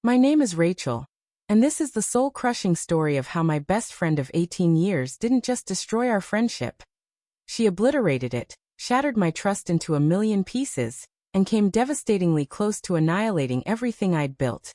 My name is Rachel, and this is the soul-crushing story of how my best friend of 18 years didn't just destroy our friendship. She obliterated it, shattered my trust into a million pieces, and came devastatingly close to annihilating everything I'd built.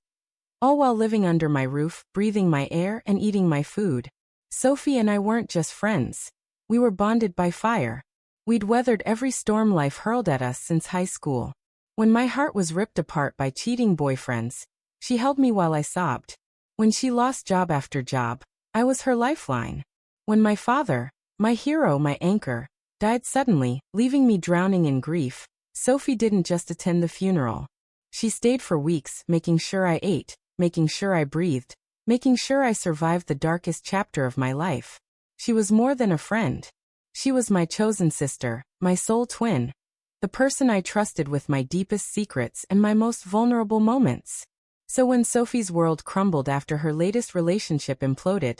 All while living under my roof, breathing my air, and eating my food. Sophie and I weren't just friends. We were bonded by fire. We'd weathered every storm life hurled at us since high school. When my heart was ripped apart by cheating boyfriends, she held me while I sobbed. When she lost job after job, I was her lifeline. When my father, my hero, my anchor, died suddenly, leaving me drowning in grief, Sophie didn't just attend the funeral. She stayed for weeks, making sure I ate, making sure I breathed, making sure I survived the darkest chapter of my life. She was more than a friend. She was my chosen sister, my soul twin, the person I trusted with my deepest secrets and my most vulnerable moments. So when Sophie's world crumbled after her latest relationship imploded,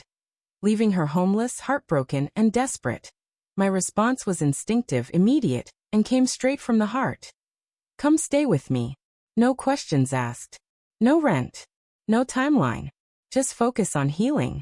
leaving her homeless, heartbroken, and desperate, my response was instinctive, immediate, and came straight from the heart. Come stay with me. No questions asked. No rent. No timeline. Just focus on healing.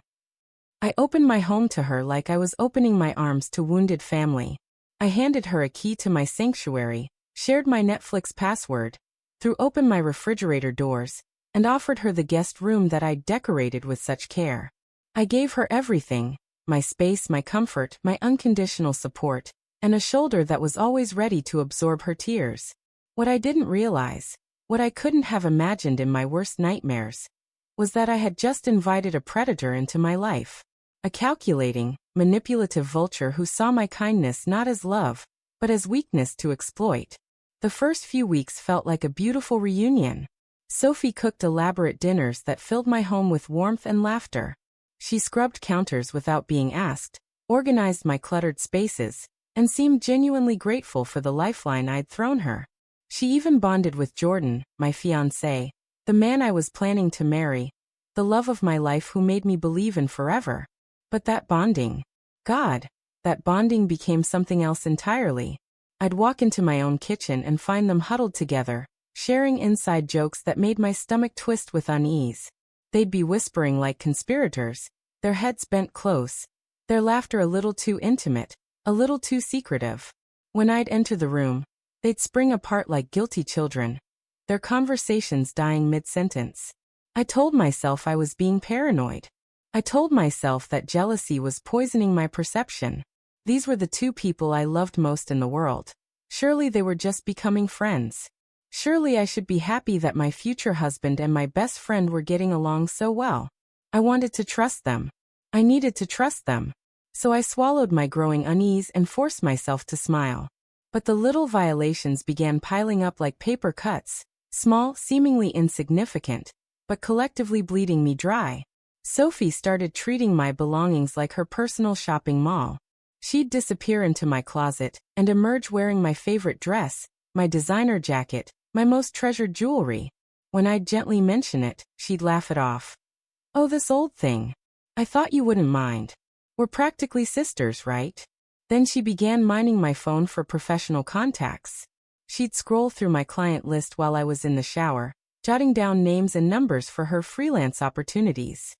I opened my home to her like I was opening my arms to wounded family. I handed her a key to my sanctuary, shared my Netflix password, threw open my refrigerator doors, and offered her the guest room that I'd decorated with such care. I gave her everything, my space, my comfort, my unconditional support, and a shoulder that was always ready to absorb her tears. What I didn't realize, what I couldn't have imagined in my worst nightmares, was that I had just invited a predator into my life. A calculating, manipulative vulture who saw my kindness not as love, but as weakness to exploit. The first few weeks felt like a beautiful reunion. Sophie cooked elaborate dinners that filled my home with warmth and laughter. She scrubbed counters without being asked, organized my cluttered spaces, and seemed genuinely grateful for the lifeline I'd thrown her. She even bonded with Jordan, my fiancé, the man I was planning to marry, the love of my life who made me believe in forever. But that bonding, that bonding became something else entirely. I'd walk into my own kitchen and find them huddled together, sharing inside jokes that made my stomach twist with unease. They'd be whispering like conspirators, their heads bent close, their laughter a little too intimate, a little too secretive. When I'd enter the room, they'd spring apart like guilty children, their conversations dying mid-sentence. I told myself I was being paranoid. I told myself that jealousy was poisoning my perception. These were the two people I loved most in the world. Surely they were just becoming friends. Surely I should be happy that my future husband and my best friend were getting along so well. I wanted to trust them. I needed to trust them. So I swallowed my growing unease and forced myself to smile. But the little violations began piling up like paper cuts, small, seemingly insignificant, but collectively bleeding me dry. Sophie started treating my belongings like her personal shopping mall. She'd disappear into my closet and emerge wearing my favorite dress, my designer jacket, my most treasured jewelry. When I'd gently mention it, she'd laugh it off. Oh, this old thing. I thought you wouldn't mind. We're practically sisters, right? Then she began mining my phone for professional contacts. She'd scroll through my client list while I was in the shower, jotting down names and numbers for her freelance opportunities.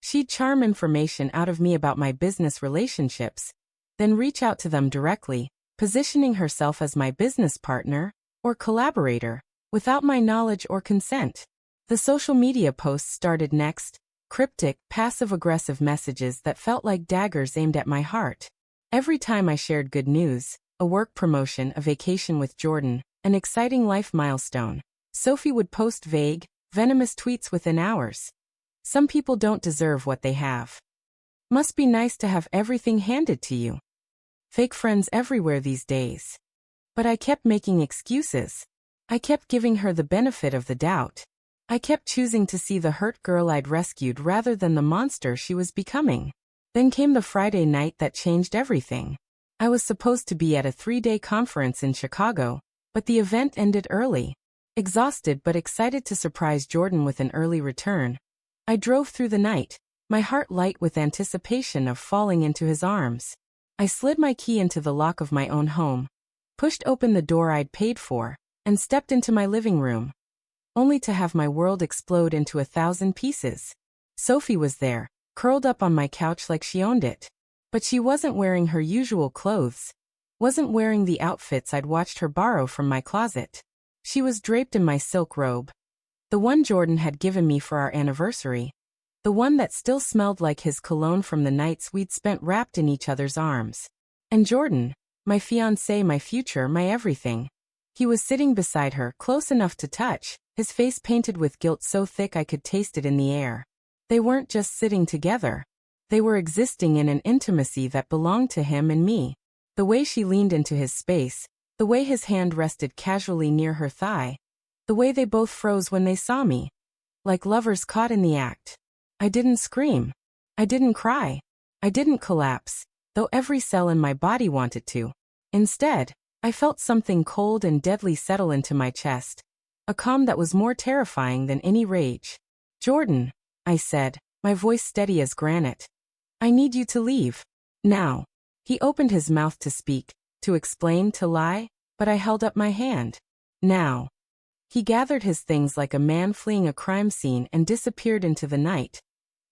She'd charm information out of me about my business relationships, then reach out to them directly, positioning herself as my business partner or collaborator, without my knowledge or consent. The social media posts started next, cryptic, passive-aggressive messages that felt like daggers aimed at my heart. Every time I shared good news, a work promotion, a vacation with Jordan, an exciting life milestone, Sophie would post vague, venomous tweets within hours. Some people don't deserve what they have. Must be nice to have everything handed to you. Fake friends everywhere these days. But I kept making excuses. I kept giving her the benefit of the doubt. I kept choosing to see the hurt girl I'd rescued rather than the monster she was becoming. Then came the Friday night that changed everything. I was supposed to be at a 3-day conference in Chicago, but the event ended early. Exhausted but excited to surprise Jordan with an early return, I drove through the night, my heart light with anticipation of falling into his arms. I slid my key into the lock of my own home, pushed open the door I'd paid for, and stepped into my living room. only to have my world explode into 1,000 pieces. Sophie was there, curled up on my couch like she owned it. But she wasn't wearing her usual clothes, wasn't wearing the outfits I'd watched her borrow from my closet. She was draped in my silk robe, the one Jordan had given me for our anniversary, the one that still smelled like his cologne from the nights we'd spent wrapped in each other's arms. And Jordan, my fiancé, my future, my everything. He was sitting beside her, close enough to touch, his face painted with guilt so thick I could taste it in the air. They weren't just sitting together. They were existing in an intimacy that belonged to him and me. The way she leaned into his space, the way his hand rested casually near her thigh, the way they both froze when they saw me. Like lovers caught in the act. I didn't scream. I didn't cry. I didn't collapse, though every cell in my body wanted to. Instead, I felt something cold and deadly settle into my chest, a calm that was more terrifying than any rage. "Jordan," I said, my voice steady as granite. "I need you to leave. Now." He opened his mouth to speak, to explain, to lie, but I held up my hand. "Now." He gathered his things like a man fleeing a crime scene and disappeared into the night,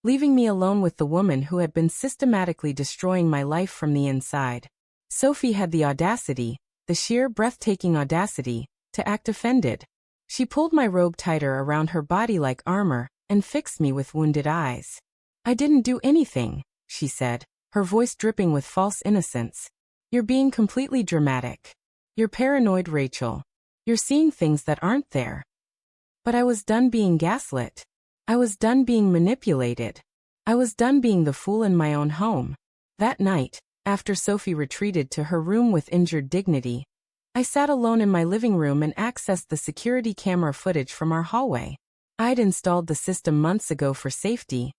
leaving me alone with the woman who had been systematically destroying my life from the inside. Sophie had the audacity, the sheer breathtaking audacity, to act offended. She pulled my robe tighter around her body like armor and fixed me with wounded eyes. "I didn't do anything," she said, her voice dripping with false innocence. "You're being completely dramatic. You're paranoid, Rachel. You're seeing things that aren't there." But I was done being gaslit. I was done being manipulated. I was done being the fool in my own home. That night, after Sophie retreated to her room with injured dignity, I sat alone in my living room and accessed the security camera footage from our hallway. I'd installed the system months ago for safety,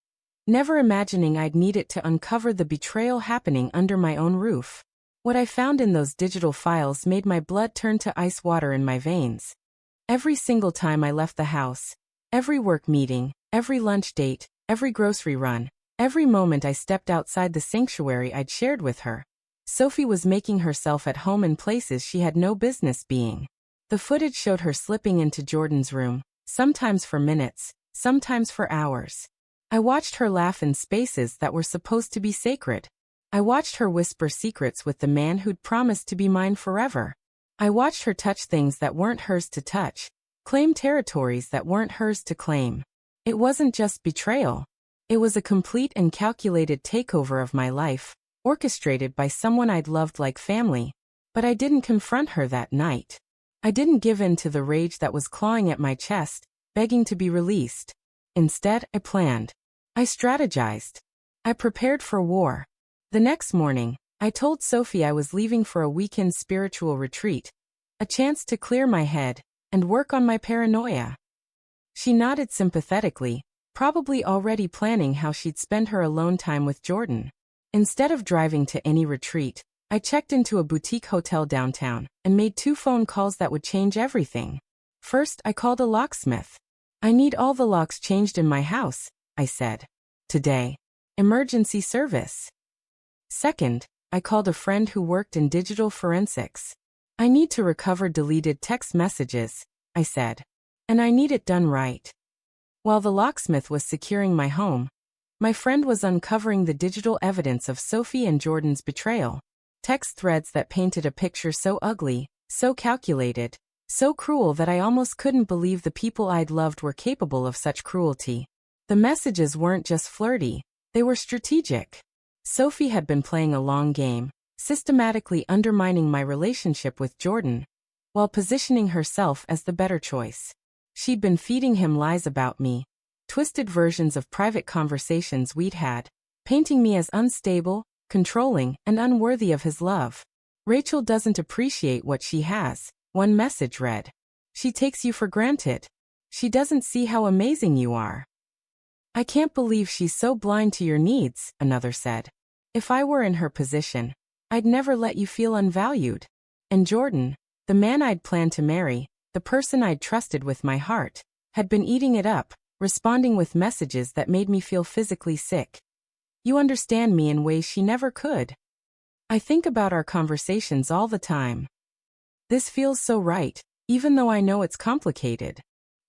never imagining I'd need it to uncover the betrayal happening under my own roof. What I found in those digital files made my blood turn to ice water in my veins. Every single time I left the house, every work meeting, every lunch date, every grocery run, every moment I stepped outside the sanctuary I'd shared with her, Sophie was making herself at home in places she had no business being. The footage showed her slipping into Jordan's room, sometimes for minutes, sometimes for hours. I watched her laugh in spaces that were supposed to be sacred. I watched her whisper secrets with the man who'd promised to be mine forever. I watched her touch things that weren't hers to touch, claim territories that weren't hers to claim. It wasn't just betrayal. It was a complete and calculated takeover of my life, orchestrated by someone I'd loved like family. But I didn't confront her that night. I didn't give in to the rage that was clawing at my chest, begging to be released. Instead, I planned. I strategized. I prepared for war. The next morning, I told Sophie I was leaving for a weekend spiritual retreat, a chance to clear my head and work on my paranoia. She nodded sympathetically, probably already planning how she'd spend her alone time with Jordan. Instead of driving to any retreat, I checked into a boutique hotel downtown and made 2 phone calls that would change everything. First, I called a locksmith. "I need all the locks changed in my house," I said. "Today. Emergency service." Second, I called a friend who worked in digital forensics. "I need to recover deleted text messages," I said. "And I need it done right." While the locksmith was securing my home, my friend was uncovering the digital evidence of Sophie and Jordan's betrayal. Text threads that painted a picture so ugly, so calculated, so cruel that I almost couldn't believe the people I'd loved were capable of such cruelty. The messages weren't just flirty, they were strategic. Sophie had been playing a long game, systematically undermining my relationship with Jordan, while positioning herself as the better choice. She'd been feeding him lies about me, twisted versions of private conversations we'd had, painting me as unstable, controlling, and unworthy of his love. "Rachel doesn't appreciate what she has," one message read. "She takes you for granted. She doesn't see how amazing you are." "I can't believe she's so blind to your needs," another said. "If I were in her position, I'd never let you feel unvalued." And Jordan, the man I'd planned to marry, the person I'd trusted with my heart, had been eating it up, responding with messages that made me feel physically sick. "You understand me in ways she never could. I think about our conversations all the time. This feels so right, even though I know it's complicated.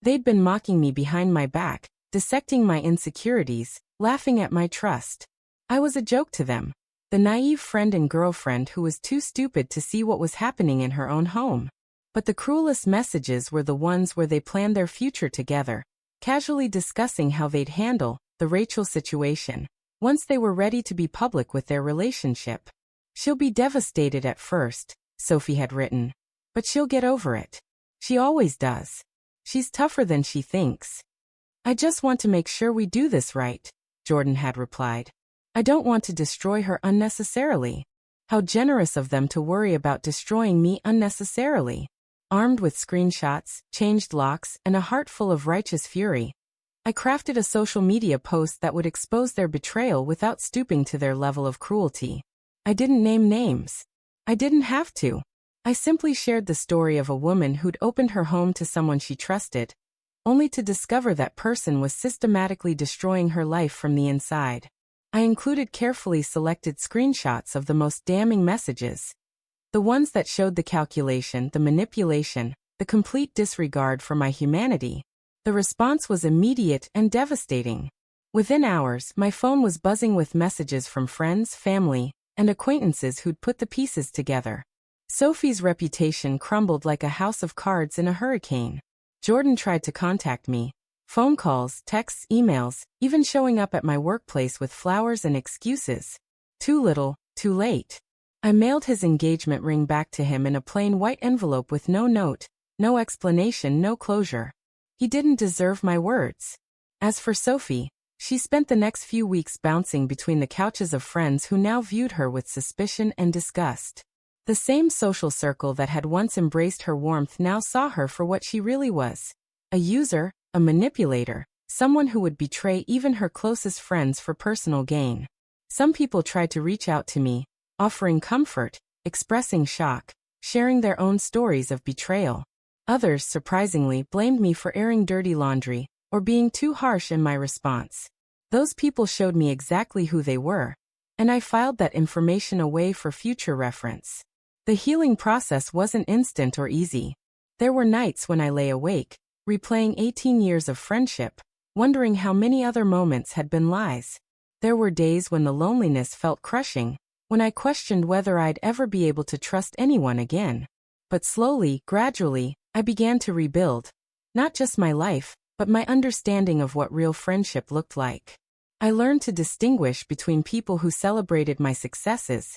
They'd been mocking me behind my back, dissecting my insecurities, laughing at my trust. I was a joke to them, the naive friend and girlfriend who was too stupid to see what was happening in her own home. But the cruelest messages were the ones where they planned their future together, casually discussing how they'd handle the Rachel situation once they were ready to be public with their relationship. "She'll be devastated at first," Sophie had written. "But she'll get over it. She always does. She's tougher than she thinks." "I just want to make sure we do this right," Jordan had replied. "I don't want to destroy her unnecessarily." How generous of them to worry about destroying me unnecessarily. Armed with screenshots, changed locks, and a heart full of righteous fury, I crafted a social media post that would expose their betrayal without stooping to their level of cruelty. I didn't name names. I didn't have to. I simply shared the story of a woman who'd opened her home to someone she trusted, only to discover that person was systematically destroying her life from the inside. I included carefully selected screenshots of the most damning messages. The ones that showed the calculation, the manipulation, the complete disregard for my humanity. The response was immediate and devastating. Within hours, my phone was buzzing with messages from friends, family, and acquaintances who'd put the pieces together. Sophie's reputation crumbled like a house of cards in a hurricane. Jordan tried to contact me. Phone calls, texts, emails, even showing up at my workplace with flowers and excuses. Too little, too late. I mailed his engagement ring back to him in a plain white envelope with no note, no explanation, no closure. He didn't deserve my words. As for Sophie, she spent the next few weeks bouncing between the couches of friends who now viewed her with suspicion and disgust. The same social circle that had once embraced her warmth now saw her for what she really was. A user, a manipulator, someone who would betray even her closest friends for personal gain. Some people tried to reach out to me, offering comfort, expressing shock, sharing their own stories of betrayal. Others, surprisingly, blamed me for airing dirty laundry, or being too harsh in my response. Those people showed me exactly who they were, and I filed that information away for future reference. The healing process wasn't instant or easy. There were nights when I lay awake, replaying 18 years of friendship, wondering how many other moments had been lies. There were days when the loneliness felt crushing, when I questioned whether I'd ever be able to trust anyone again. But slowly, gradually, I began to rebuild. Not just my life, but my understanding of what real friendship looked like. I learned to distinguish between people who celebrated my successes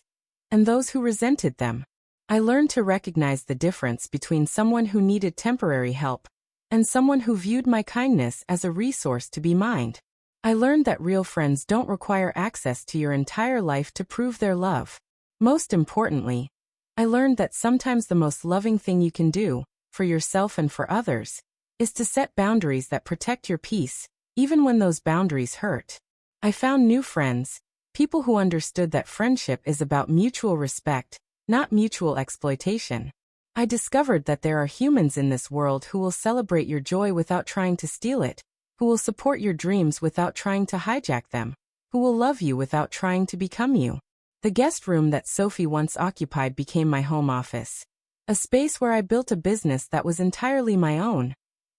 and those who resented them. I learned to recognize the difference between someone who needed temporary help and someone who viewed my kindness as a resource to be mined. I learned that real friends don't require access to your entire life to prove their love. Most importantly, I learned that sometimes the most loving thing you can do, for yourself and for others, is to set boundaries that protect your peace, even when those boundaries hurt. I found new friends, people who understood that friendship is about mutual respect, not mutual exploitation. I discovered that there are humans in this world who will celebrate your joy without trying to steal it, who will support your dreams without trying to hijack them, who will love you without trying to become you. The guest room that Sophie once occupied became my home office, a space where I built a business that was entirely my own,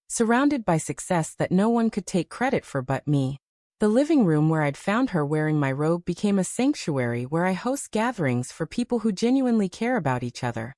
surrounded by success that no one could take credit for but me. The living room where I'd found her wearing my robe became a sanctuary where I host gatherings for people who genuinely care about each other.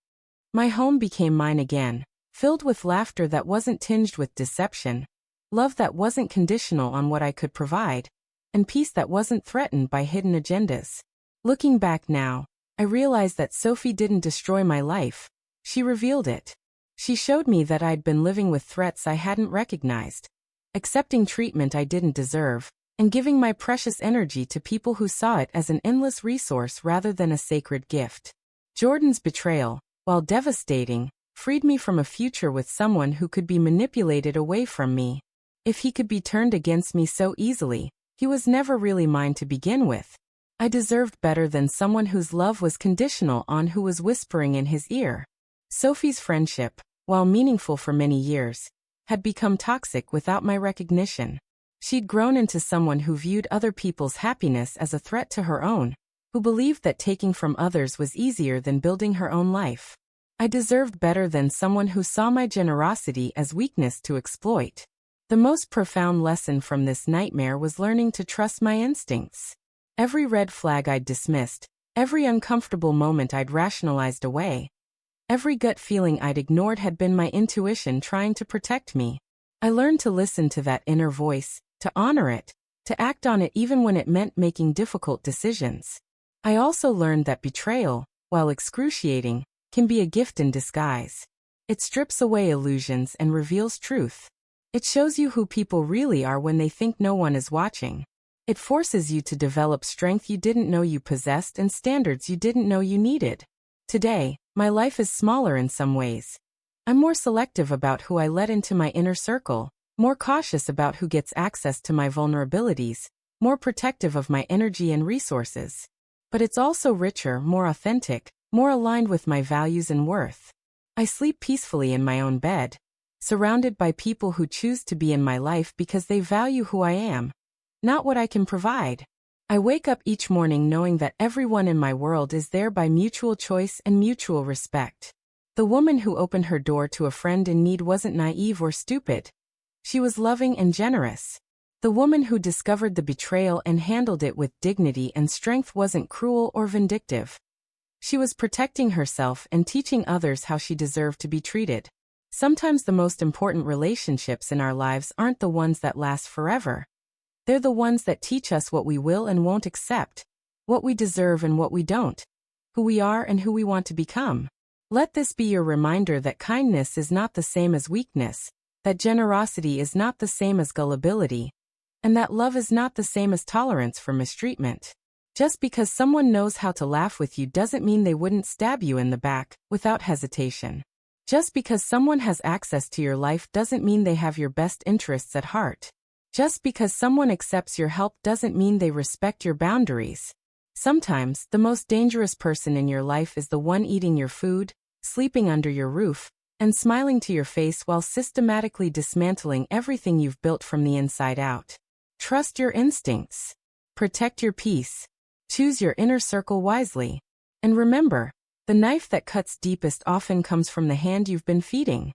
My home became mine again, filled with laughter that wasn't tinged with deception, love that wasn't conditional on what I could provide, and peace that wasn't threatened by hidden agendas. Looking back now, I realize that Sophie didn't destroy my life, she revealed it. She showed me that I'd been living with threats I hadn't recognized, accepting treatment I didn't deserve, and giving my precious energy to people who saw it as an endless resource rather than a sacred gift. Jordan's betrayal, while devastating, freed me from a future with someone who could be manipulated away from me. If he could be turned against me so easily, he was never really mine to begin with. I deserved better than someone whose love was conditional on who was whispering in his ear. Sophie's friendship, while meaningful for many years, had become toxic without my recognition. She'd grown into someone who viewed other people's happiness as a threat to her own, who believed that taking from others was easier than building her own life. I deserved better than someone who saw my generosity as weakness to exploit. The most profound lesson from this nightmare was learning to trust my instincts. Every red flag I'd dismissed, every uncomfortable moment I'd rationalized away, every gut feeling I'd ignored had been my intuition trying to protect me. I learned to listen to that inner voice, to honor it, to act on it even when it meant making difficult decisions. I also learned that betrayal, while excruciating, can be a gift in disguise. It strips away illusions and reveals truth. It shows you who people really are when they think no one is watching. It forces you to develop strength you didn't know you possessed and standards you didn't know you needed. Today, my life is smaller in some ways. I'm more selective about who I let into my inner circle, more cautious about who gets access to my vulnerabilities, more protective of my energy and resources. But it's also richer, more authentic, more aligned with my values and worth. I sleep peacefully in my own bed, surrounded by people who choose to be in my life because they value who I am, not what I can provide. I wake up each morning knowing that everyone in my world is there by mutual choice and mutual respect. The woman who opened her door to a friend in need wasn't naive or stupid. She was loving and generous. The woman who discovered the betrayal and handled it with dignity and strength wasn't cruel or vindictive. She was protecting herself and teaching others how she deserved to be treated. Sometimes the most important relationships in our lives aren't the ones that last forever. They're the ones that teach us what we will and won't accept, what we deserve and what we don't, who we are and who we want to become. Let this be your reminder that kindness is not the same as weakness, that generosity is not the same as gullibility, and that love is not the same as tolerance for mistreatment. Just because someone knows how to laugh with you doesn't mean they wouldn't stab you in the back, without hesitation. Just because someone has access to your life doesn't mean they have your best interests at heart. Just because someone accepts your help doesn't mean they respect your boundaries. Sometimes, the most dangerous person in your life is the one eating your food, sleeping under your roof, and smiling to your face while systematically dismantling everything you've built from the inside out. Trust your instincts. Protect your peace. Choose your inner circle wisely. And remember, the knife that cuts deepest often comes from the hand you've been feeding.